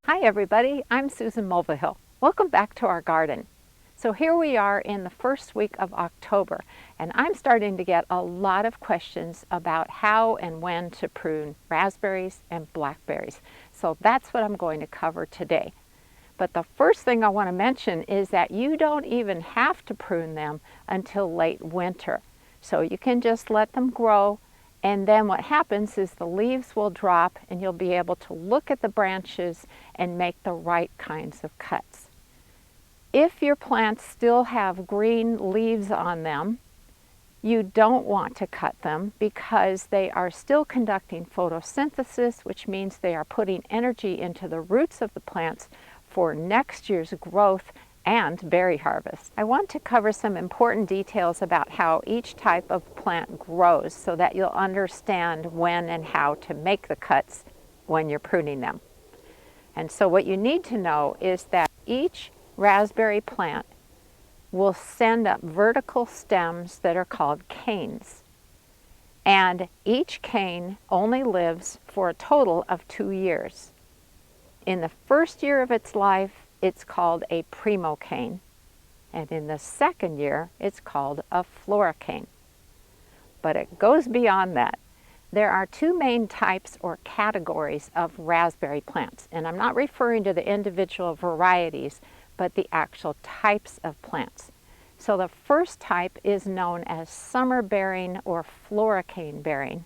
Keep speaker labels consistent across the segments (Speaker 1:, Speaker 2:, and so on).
Speaker 1: Hi everybody, I'm Susan Mulvihill. Welcome back to our garden. So here we are in the first week of October, and I'm starting to get a lot of questions about how and when to prune raspberries and blackberries. So that's what I'm going to cover today. But the first thing I want to mention is that you don't even have to prune them until late winter. So you can just let them grow, and then what happens is the leaves will drop and you'll be able to look at the branches and make the right kinds of cuts. If your plants still have green leaves on them, you don't want to cut them because they are still conducting photosynthesis, which means they are putting energy into the roots of the plants for next year's growth and berry harvest. I want to cover some important details about how each type of plant grows so that you'll understand when and how to make the cuts when you're pruning them. And so what you need to know is that each raspberry plant will send up vertical stems that are called canes. And each cane only lives for a total of 2 years. In the first year of its life, it's called a primo cane, and in the second year, it's called a floricane. But it goes beyond that. There are two main types or categories of raspberry plants, and I'm not referring to the individual varieties, but the actual types of plants. So the first type is known as summer bearing or floricane bearing,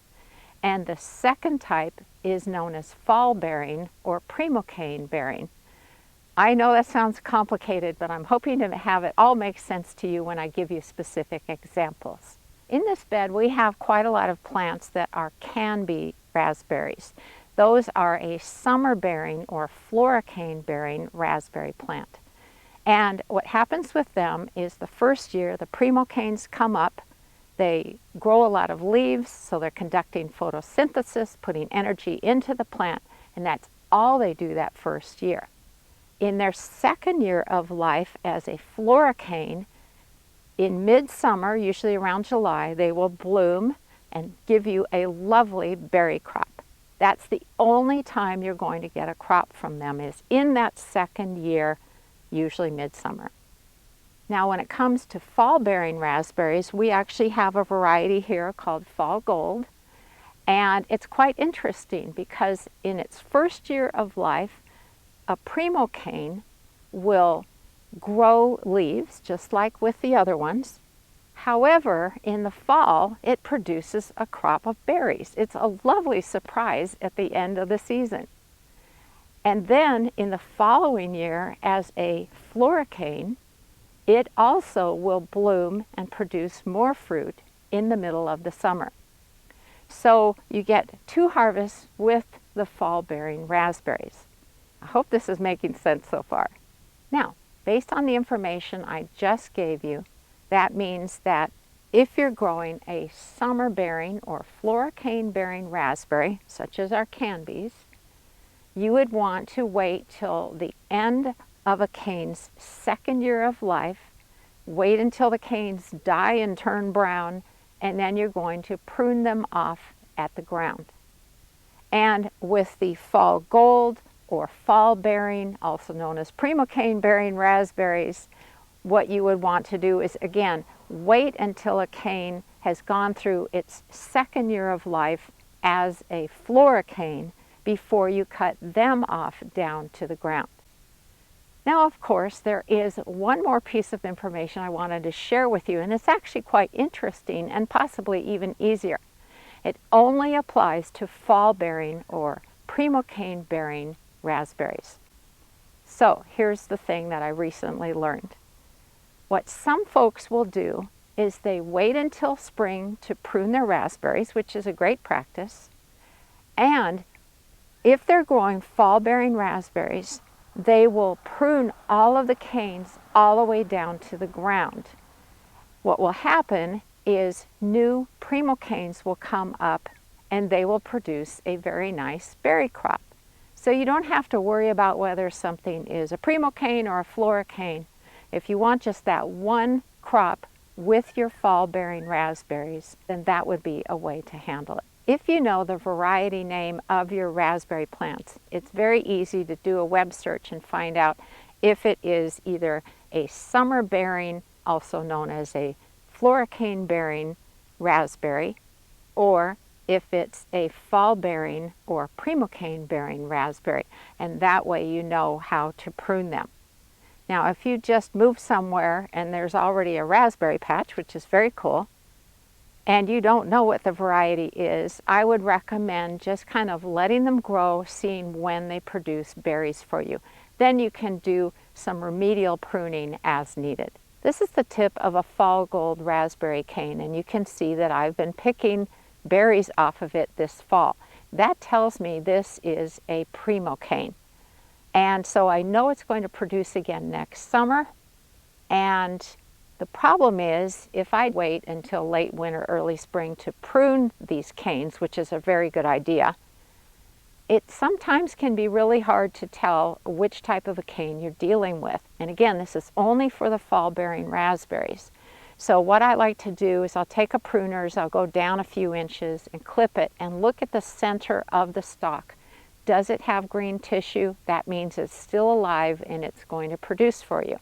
Speaker 1: and the second type is known as fall bearing or primocane bearing. I know that sounds complicated, but I'm hoping to have it all make sense to you when I give you specific examples. In this bed, we have quite a lot of plants that are can-be raspberries. Those are a summer-bearing or floricane-bearing raspberry plant. And what happens with them is the first year, the primocanes come up, they grow a lot of leaves, so they're conducting photosynthesis, putting energy into the plant, and that's all they do that first year. In their second year of life as a floricane, in midsummer, usually around July, they will bloom and give you a lovely berry crop. That's the only time you're going to get a crop from them, is in that second year, usually midsummer. Now when it comes to fall-bearing raspberries, we actually have a variety here called Fall Gold, and it's quite interesting because in its first year of life, a primocane will grow leaves just like with the other ones. However, in the fall, it produces a crop of berries. It's a lovely surprise at the end of the season. And then in the following year, as a floricane, it also will bloom and produce more fruit in the middle of the summer. So you get 2 harvests with the fall-bearing raspberries. I hope this is making sense so far. Now, based on the information I just gave you, that means that if you're growing a summer-bearing or floricane-bearing raspberry, such as our canbys, you would want to wait till the end of a cane's second year of life, wait until the canes die and turn brown, and then you're going to prune them off at the ground. And with the fall gold or fall bearing, also known as primocane bearing raspberries, what you would want to do is, again, wait until a cane has gone through its second year of life as a floricane before you cut them off down to the ground. Now, of course, there is one more piece of information I wanted to share with you, and it's actually quite interesting and possibly even easier. It only applies to fall-bearing or primocane-bearing raspberries. So here's the thing that I recently learned. What some folks will do is they wait until spring to prune their raspberries, which is a great practice, and if they're growing fall-bearing raspberries, they will prune all of the canes all the way down to the ground. What will happen is new primocanes will come up and they will produce a very nice berry crop. So you don't have to worry about whether something is a primocane or a floricane. If you want just that one crop with your fall-bearing raspberries, then that would be a way to handle it. if you know the variety name of your raspberry plants, it's very easy to do a web search and find out if it is either a summer bearing, also known as a floricane bearing raspberry, or if it's a fall bearing or primocane bearing raspberry, and that way you know how to prune them. Now if you just move somewhere and there's already a raspberry patch, which is very cool, and you don't know what the variety is, I would recommend just kind of letting them grow, seeing when they produce berries for you. Then you can do some remedial pruning as needed. This is the tip of a fall gold raspberry cane, and you can see that I've been picking berries off of it this fall. That tells me this is a primocane. And so I know it's going to produce again next summer. And the problem is, if I wait until late winter, early spring to prune these canes, which is a very good idea, it sometimes can be really hard to tell which type of a cane you're dealing with. And again, this is only for the fall bearing raspberries. So what I like to do is I'll take a pruner's, I'll go down a few inches and clip it and look at the center of the stalk. Does it have green tissue? That means it's still alive and it's going to produce for you.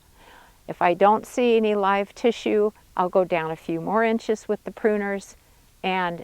Speaker 1: If I don't see any live tissue, I'll go down a few more inches with the pruners and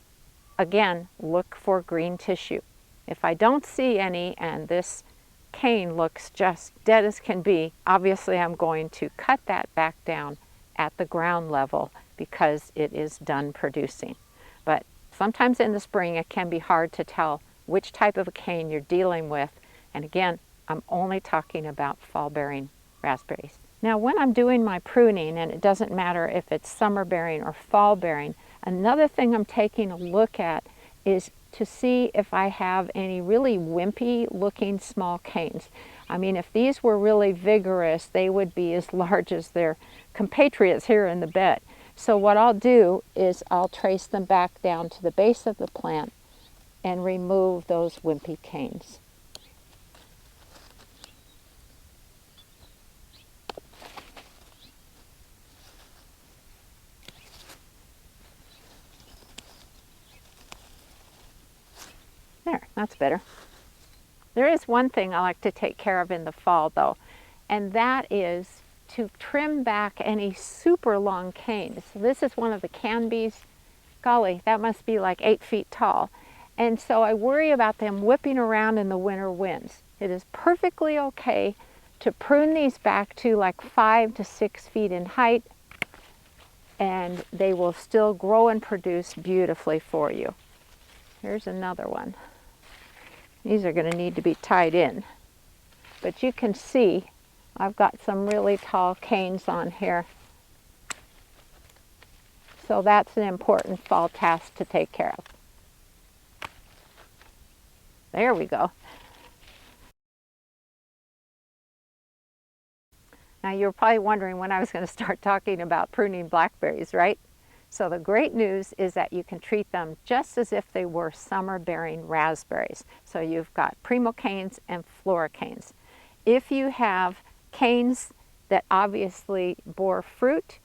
Speaker 1: again, look for green tissue. If I don't see any and this cane looks just dead as can be, obviously I'm going to cut that back down at the ground level because it is done producing. But sometimes in the spring it can be hard to tell which type of a cane you're dealing with. And again, I'm only talking about fall bearing raspberries. Now when I'm doing my pruning, and it doesn't matter if it's summer bearing or fall bearing, another thing I'm taking a look at is to see if I have any really wimpy looking small canes. I mean, if these were really vigorous, they would be as large as their compatriots here in the bed. So what I'll do is I'll trace them back down to the base of the plant and remove those wimpy canes. There, that's better. There is one thing I like to take care of in the fall though, and that is to trim back any super long canes. So this is one of the canbies. Golly, that must be like 8 feet tall. And so I worry about them whipping around in the winter winds. It is perfectly okay to prune these back to like 5 to 6 feet in height, and they will still grow and produce beautifully for you. Here's another one. These are going to need to be tied in. But you can see I've got some really tall canes on here. So that's an important fall task to take care of. There we go. Now you're probably wondering when I was going to start talking about pruning blackberries, right? So the great news is that you can treat them just as if they were summer bearing raspberries. So you've got primocanes and floricanes. If you have canes that obviously bore fruit,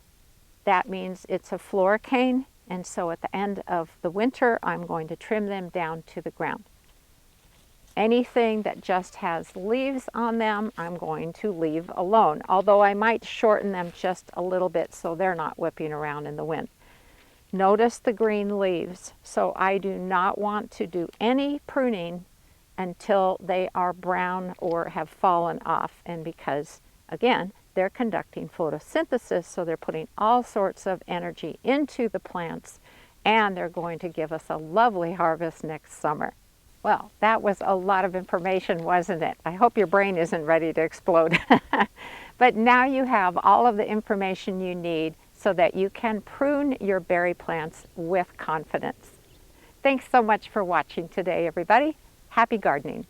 Speaker 1: that means it's a floricane, and so at the end of the winter I'm going to trim them down to the ground. Anything that just has leaves on them I'm going to leave alone, although I might shorten them just a little bit so they're not whipping around in the wind. Notice the green leaves, so I do not want to do any pruning until they are brown or have fallen off, and because again they're conducting photosynthesis, so they're putting all sorts of energy into the plants and they're going to give us a lovely harvest next summer. Well, that was a lot of information, wasn't it? I hope your brain isn't ready to explode. But now you have all of the information you need so that you can prune your berry plants with confidence. Thanks so much for watching today, everybody. Happy gardening.